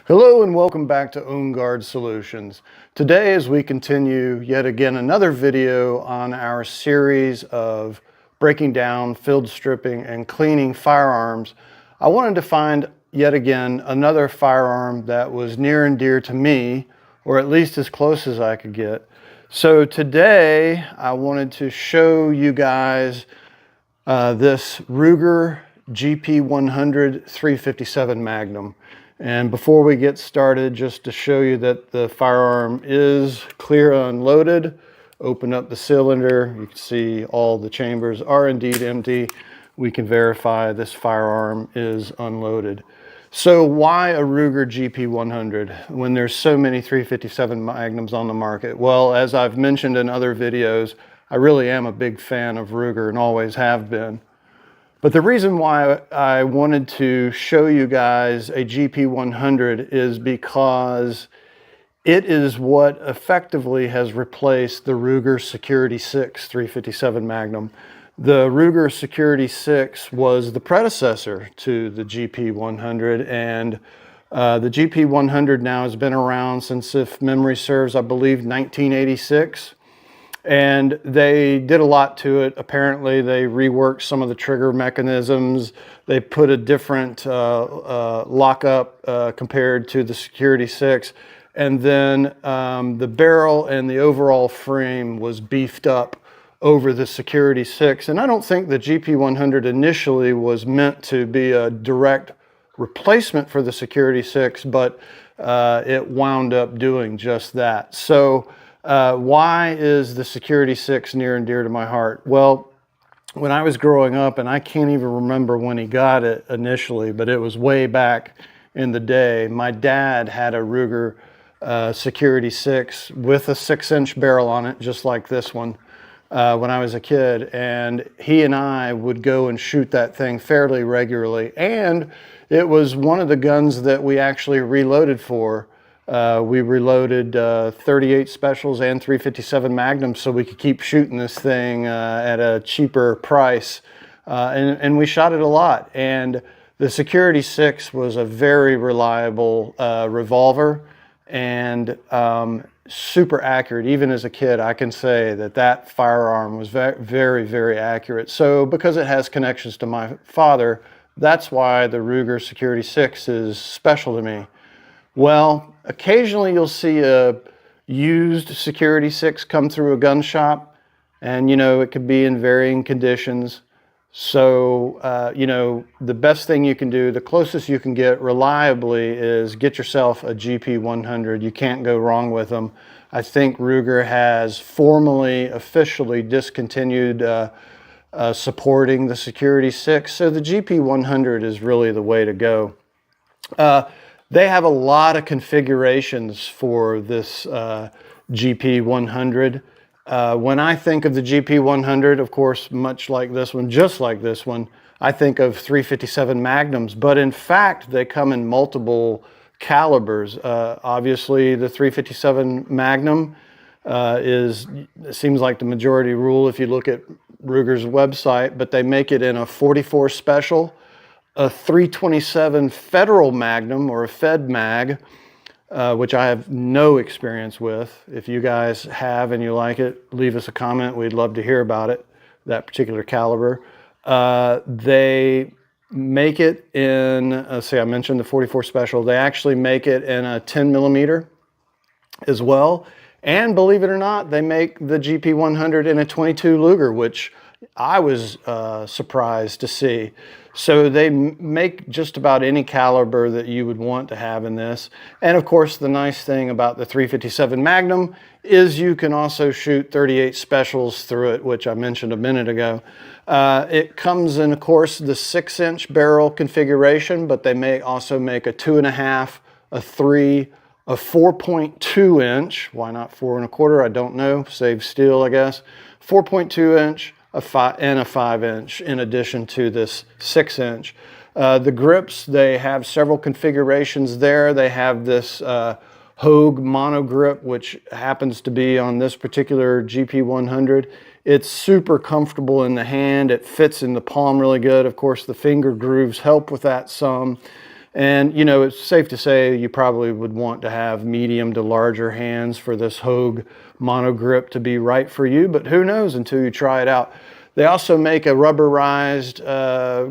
Hello and welcome back to Own Guard Solutions. Today, as we continue yet again another video on our series of breaking down, field stripping, and cleaning firearms, I wanted to find yet again another firearm that was near and dear to me, or at least as close as I could get. So today I wanted to show you guys this Ruger GP100 357 Magnum. And before we get started, just to show you that the firearm is clear unloaded, open up the cylinder, you can see all the chambers are indeed empty. We can verify this firearm is unloaded. So why a Ruger GP100 when there's so many 357 Magnums on the market? Well, as I've mentioned in other videos, I really am a big fan of Ruger and always have been. But the reason why I wanted to show you guys a GP100 is because it is what effectively has replaced the Ruger Security 6 357 Magnum. The Ruger Security 6 was the predecessor to the GP100, and the GP100 now has been around since, if memory serves, I believe 1986. And they did a lot to it. Apparently they reworked some of the trigger mechanisms. They put a different lockup compared to the Security 6. And then the barrel and the overall frame was beefed up over the Security 6. And I don't think the GP100 initially was meant to be a direct replacement for the Security 6, but it wound up doing just that. So why is the Security 6 near and dear to my heart? Well, when I was growing up, and I can't even remember when he got it initially, but it was way back in the day, my dad had a Ruger Security 6 with a 6-inch barrel on it, just like this one, when I was a kid. And he and I would go and shoot that thing fairly regularly. And it was one of the guns that we actually reloaded for. We reloaded 38 specials and 357 Magnums so we could keep shooting this thing at a cheaper price. And we shot it a lot. And the Security 6 was a very reliable revolver and super accurate. Even as a kid, I can say that that firearm was very, very accurate. So because it has connections to my father, that's why the Ruger Security 6 is special to me. Well, occasionally you'll see a used Security 6 come through a gun shop, and it could be in varying conditions. So, the best thing you can do, the closest you can get reliably, is get yourself a GP100. You can't go wrong with them. I think Ruger has formally, officially discontinued supporting the Security 6, so the GP100 is really the way to go. They have a lot of configurations for this GP100. When I think of the GP100, of course, much like this one, just like this one, I think of 357 Magnums, but in fact, they come in multiple calibers. Obviously, the 357 Magnum seems like the majority rule if you look at Ruger's website, but they make it in a 44 special, a 327 Federal Magnum, or a Fed Mag, which I have no experience with. If you guys have and you like it, leave us a comment. We'd love to hear about it, that particular caliber. They make it in, I mentioned the 44 Special. They actually make it in a 10 millimeter as well. And believe it or not, they make the GP100 in a 22 Luger, which I was surprised to see. So they make just about any caliber that you would want to have in this. And of course, the nice thing about the 357 Magnum is you can also shoot 38 specials through it, which I mentioned a minute ago. It comes in, of course, the 6-inch barrel configuration, but they may also make a 2.5, a 3, a 4.2 inch. Why not 4 1/4? I don't know. Save steel, I guess. 4.2 inch. A 5-inch in addition to this 6-inch. The grips, they have several configurations there. They have this Hogue mono grip, which happens to be on this particular GP100. It's super comfortable in the hand. It fits in the palm really good. Of course, the finger grooves help with that some. And you know, it's safe to say you probably would want to have medium to larger hands for this Hogue mono grip to be right for you, but who knows until you try it out. They also make a rubberized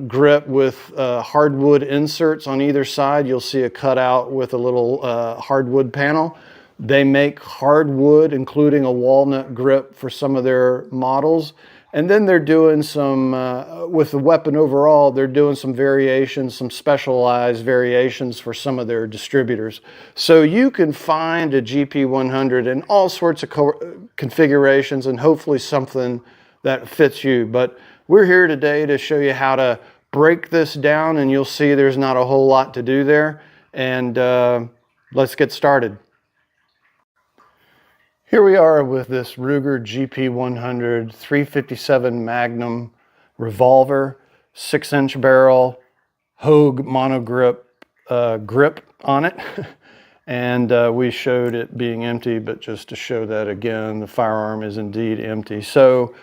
grip with hardwood inserts on either side. You'll see a cutout with a little hardwood panel. They make hardwood, including a walnut grip for some of their models. And then they're doing some, with the weapon overall, they're doing some variations, some specialized variations for some of their distributors. So you can find a GP100 in all sorts of configurations and hopefully something that fits you. But we're here today to show you how to break this down, and you'll see there's not a whole lot to do there. And let's get started. Here we are with this Ruger GP100 357 Magnum revolver, 6-inch barrel, Hogue monogrip grip on it. And we showed it being empty, but just to show that again, the firearm is indeed empty. So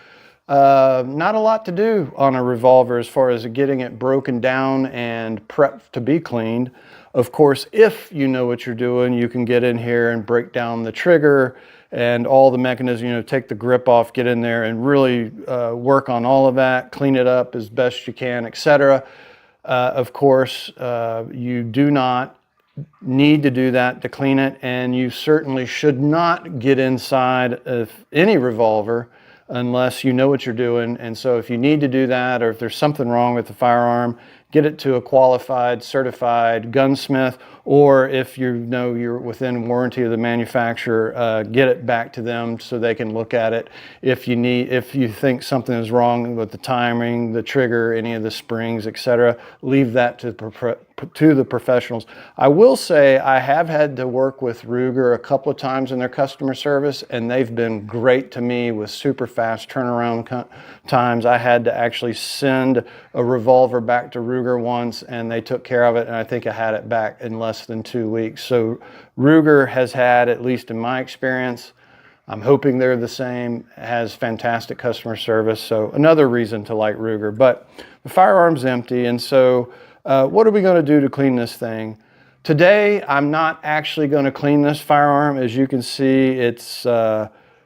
not a lot to do on a revolver as far as getting it broken down and prepped to be cleaned. Of course, if you know what you're doing, you can get in here and break down the trigger and all the mechanism, you know, take the grip off, get in there and really work on all of that, clean it up as best you can, etc. Of course, you do not need to do that to clean it, and you certainly should not get inside of any revolver unless you know what you're doing. And so if you need to do that, or if there's something wrong with the firearm, get it to a qualified, certified gunsmith, or if you know you're within warranty of the manufacturer, get it back to them so they can look at it. If you think something is wrong with the timing, the trigger, any of the springs, etc., leave that to the professionals. I will say I have had to work with Ruger a couple of times in their customer service, and they've been great to me with super fast turnaround times. I had to actually send a revolver back to Ruger once, and they took care of it, and I think I had it back in less than 2 weeks. So Ruger has had, at least in my experience, I'm hoping they're the same, has fantastic customer service. So another reason to like Ruger. But the firearm's empty, and so what are we going to do to clean this thing? Today, I'm not actually going to clean this firearm. As you can see, it's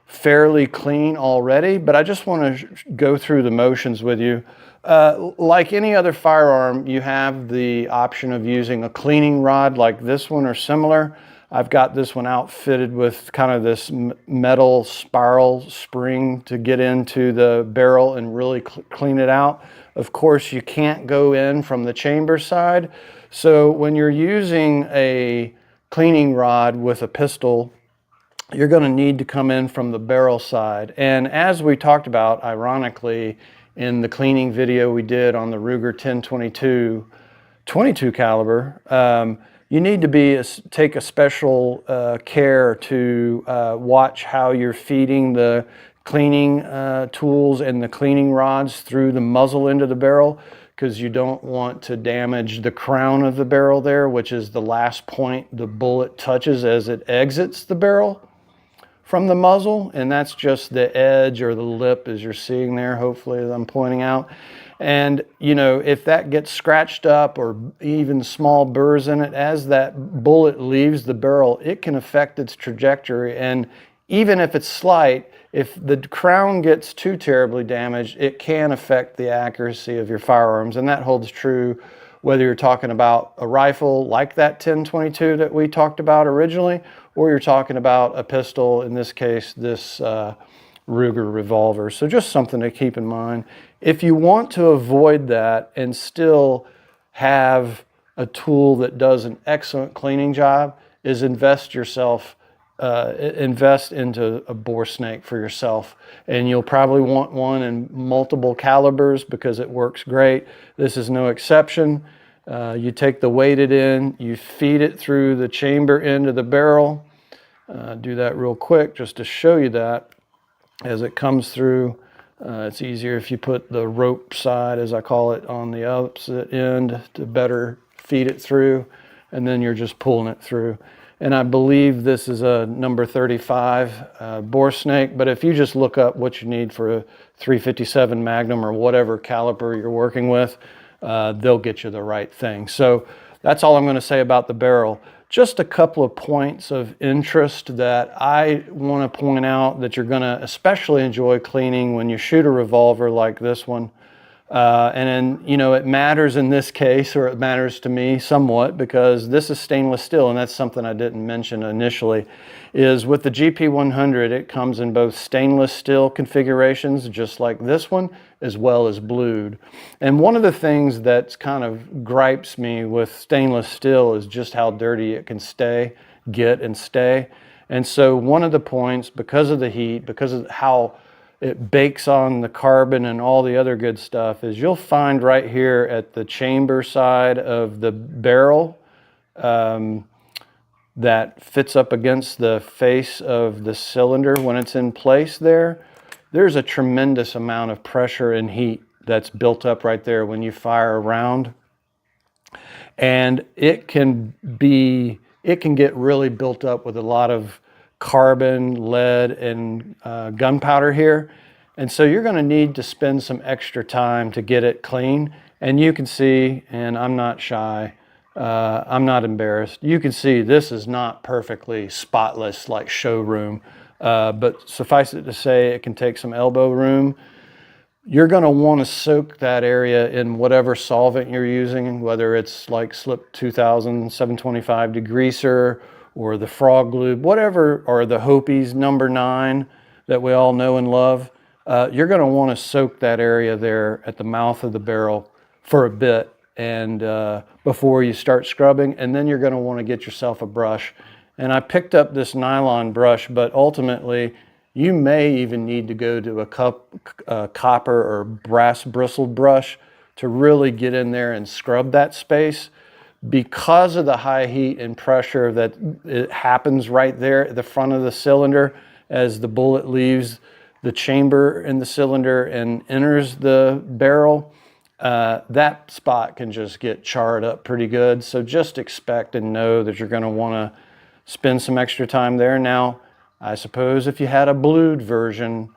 fairly clean already, but I just want to go through the motions with you. Like any other firearm, you have the option of using a cleaning rod like this one or similar. I've got this one outfitted with kind of this metal spiral spring to get into the barrel and really clean it out. Of course, you can't go in from the chamber side. So when you're using a cleaning rod with a pistol, you're going to need to come in from the barrel side. And as we talked about, ironically, in the cleaning video we did on the Ruger 10/22 22 caliber, you need to take a special care to watch how you're feeding the cleaning tools and the cleaning rods through the muzzle into the barrel, because you don't want to damage the crown of the barrel there, which is the last point the bullet touches as it exits the barrel from the muzzle, and that's just the edge or the lip, as you're seeing there, hopefully, as I'm pointing out. And you know, if that gets scratched up or even small burrs in it, as that bullet leaves the barrel, it can affect its trajectory. And even if it's slight, if the crown gets too terribly damaged, it can affect the accuracy of your firearms. And that holds true whether you're talking about a rifle like that 10/22 that we talked about originally, or you're talking about a pistol, in this case, this Ruger revolver. So just something to keep in mind. If you want to avoid that and still have a tool that does an excellent cleaning job, is invest into a bore snake for yourself. And you'll probably want one in multiple calibers because it works great. This is no exception. You take the weighted end, you feed it through the chamber end of the barrel. Do that real quick just to show you that as it comes through. It's easier if you put the rope side, as I call it, on the opposite end to better feed it through, and then you're just pulling it through. And I believe this is a number 35 bore snake, but if you just look up what you need for a 357 Magnum or whatever caliber you're working with, they'll get you the right thing. So that's all I'm going to say about the barrel. Just a couple of points of interest that I want to point out that you're going to especially enjoy cleaning when you shoot a revolver like this one. And then, you know, it matters in this case, or it matters to me somewhat, because this is stainless steel, and that's something I didn't mention initially, is with the GP100, it comes in both stainless steel configurations, just like this one, as well as blued. And one of the things that's kind of gripes me with stainless steel is just how dirty it can get and stay. And so one of the points, because of the heat, because of how it bakes on the carbon and all the other good stuff, is you'll find right here at the chamber side of the barrel that fits up against the face of the cylinder when it's in place there, there's a tremendous amount of pressure and heat that's built up right there when you fire a round. And it can get really built up with a lot of carbon, lead, and gunpowder here. And so you're going to need to spend some extra time to get it clean. And you can see, and I'm not shy, I'm not embarrassed, you can see this is not perfectly spotless like showroom, but suffice it to say, it can take some elbow room. You're going to want to soak that area in whatever solvent you're using, whether it's like Slip 2000 725 degreaser or the Frog Lube, whatever, or the Hopi's number 9 that we all know and love. You're going to want to soak that area there at the mouth of the barrel for a bit, and before you start scrubbing, and then you're going to want to get yourself a brush. And I picked up this nylon brush, but ultimately you may even need to go to a copper or brass bristled brush to really get in there and scrub that space, because of the high heat and pressure that it happens right there at the front of the cylinder as the bullet leaves the chamber in the cylinder and enters the barrel. That spot can just get charred up pretty good. So just expect and know that you're going to want to spend some extra time there. Now, I suppose if you had a blued version,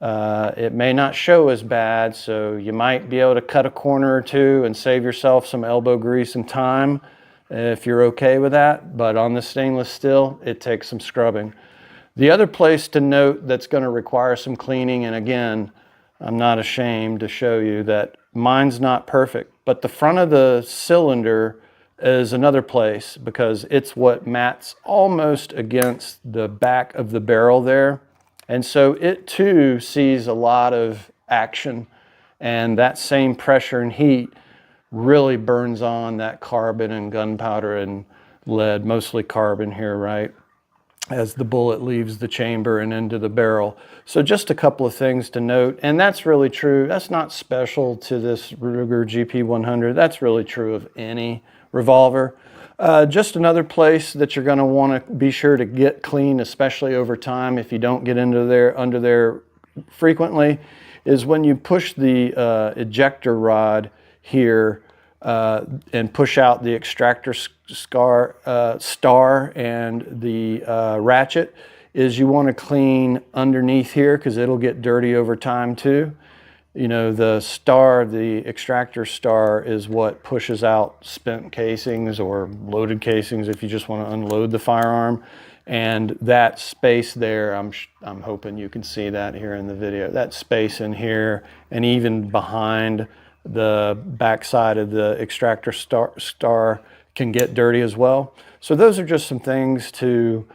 it may not show as bad, so you might be able to cut a corner or two and save yourself some elbow grease and time if you're okay with that. But on the stainless steel, it takes some scrubbing. The other place to note that's going to require some cleaning, and again, I'm not ashamed to show you that mine's not perfect, but the front of the cylinder is another place, because it's what mats almost against the back of the barrel there. And so it too sees a lot of action, and that same pressure and heat really burns on that carbon and gunpowder and lead, mostly carbon here, right, as the bullet leaves the chamber and into the barrel. So just a couple of things to note, and that's really true. That's not special to this Ruger GP100. That's really true of any revolver. Just another place that you're going to want to be sure to get clean, especially over time if you don't get under there frequently, is when you push the ejector rod here and push out the extractor star and the ratchet, is you want to clean underneath here, because it'll get dirty over time too. You know, the star, the extractor star, is what pushes out spent casings or loaded casings if you just want to unload the firearm. And that space there, I'm hoping you can see that here in the video, that space in here and even behind the backside of the extractor star can get dirty as well. So those are just some things to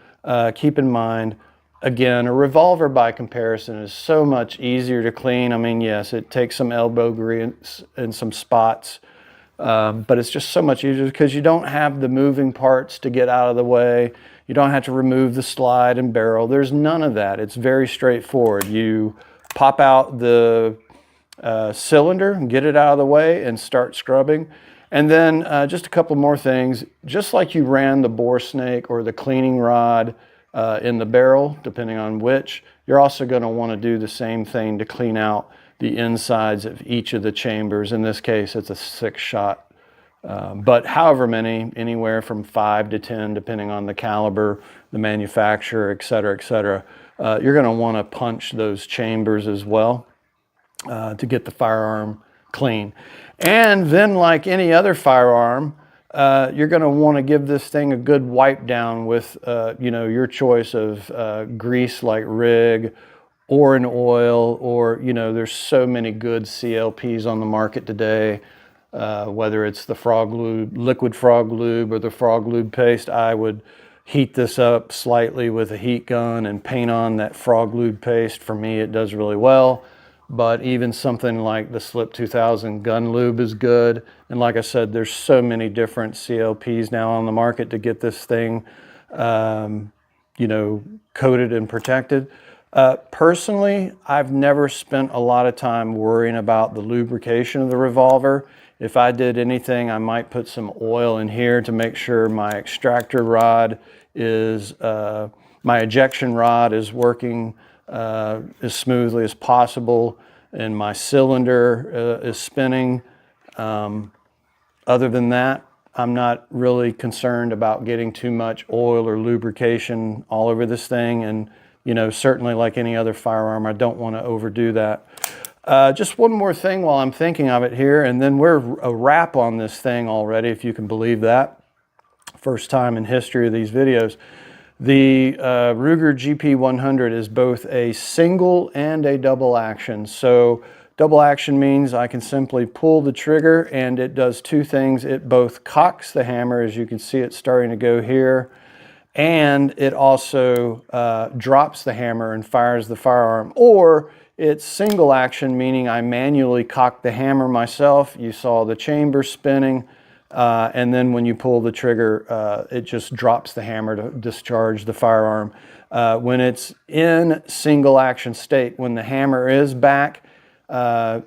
keep in mind. Again, a revolver by comparison is so much easier to clean. I mean, yes, it takes some elbow grease and some spots, but it's just so much easier because you don't have the moving parts to get out of the way. You don't have to remove the slide and barrel. There's none of that. It's very straightforward. You pop out the cylinder and get it out of the way and start scrubbing. And then just a couple more things. Just like you ran the bore snake or the cleaning rod in the barrel, depending on which, you're also going to want to do the same thing to clean out the insides of each of the chambers. In this case, it's a 6-shot, but however many, anywhere from 5 to 10, depending on the caliber, the manufacturer, et cetera, you're going to want to punch those chambers as well to get the firearm clean. And then, like any other firearm, you're going to want to give this thing a good wipe down with, you know, your choice of grease like Rig or an oil, or, you know, there's so many good CLPs on the market today, whether it's the frog lube, liquid frog lube, or the frog lube paste. I would heat this up slightly with a heat gun and paint on that frog lube paste. For me, it does really well. But even something like the Slip 2000 gun lube is good. And like I said, there's so many different CLPs now on the market to get this thing, you know, coated and protected. Personally, I've never spent a lot of time worrying about the lubrication of the revolver. If I did anything, I might put some oil in here to make sure my extractor rod is, my ejection rod is working as smoothly as possible, and my cylinder is spinning. Other than that, I'm not really concerned about getting too much oil or lubrication all over this thing. And, you know, certainly like any other firearm, I don't want to overdo that. Just one more thing while I'm thinking of it here, and then we're a wrap on this thing already, if you can believe that. First time in history of these videos. The Ruger GP100 is both a single and a double action. So double action means I can simply pull the trigger and it does two things. It both cocks the hammer, as you can see it starting to go here, and it also drops the hammer and fires the firearm. Or it's single action, meaning I manually cock the hammer myself. You saw the chamber spinning. And then when you pull the trigger, it just drops the hammer to discharge the firearm. When it's in single action state, when the hammer is back,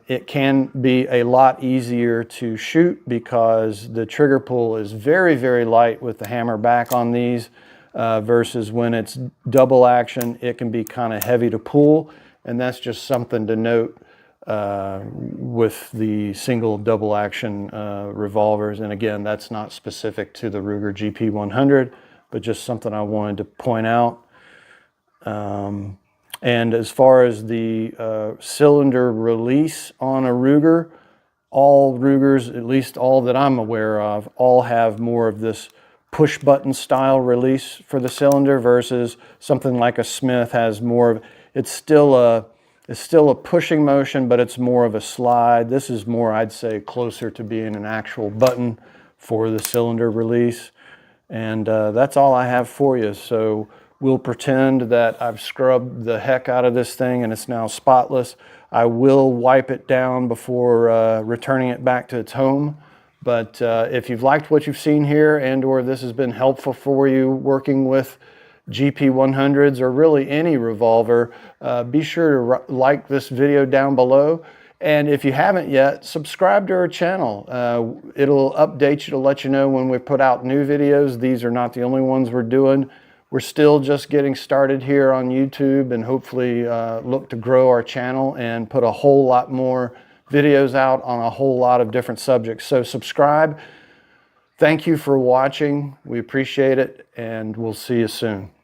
it can be a lot easier to shoot because the trigger pull is very, very light with the hammer back on these, versus when it's double action, it can be kind of heavy to pull. And that's just something to note with the single double action revolvers. And again, that's not specific to the Ruger GP100, but just something I wanted to point out. And as far as the cylinder release on a Ruger, all Rugers, at least all that I'm aware of, all have more of this push button style release for the cylinder, versus something like a Smith has more of, it's still a pushing motion, but it's more of a slide. This is more, I'd say, closer to being an actual button for the cylinder release. And that's all I have for you. So we'll pretend that I've scrubbed the heck out of this thing and it's now spotless. I will wipe it down before returning it back to its home. But if you've liked what you've seen here, and or this has been helpful for you working with GP100s or really any revolver, be sure to like this video down below. And if you haven't yet, subscribe to our channel. It'll update you to let you know when we put out new videos. These are not the only ones we're doing. We're still just getting started here on YouTube, and hopefully look to grow our channel and put a whole lot more videos out on a whole lot of different subjects. So subscribe. Thank you for watching. We appreciate it, and we'll see you soon.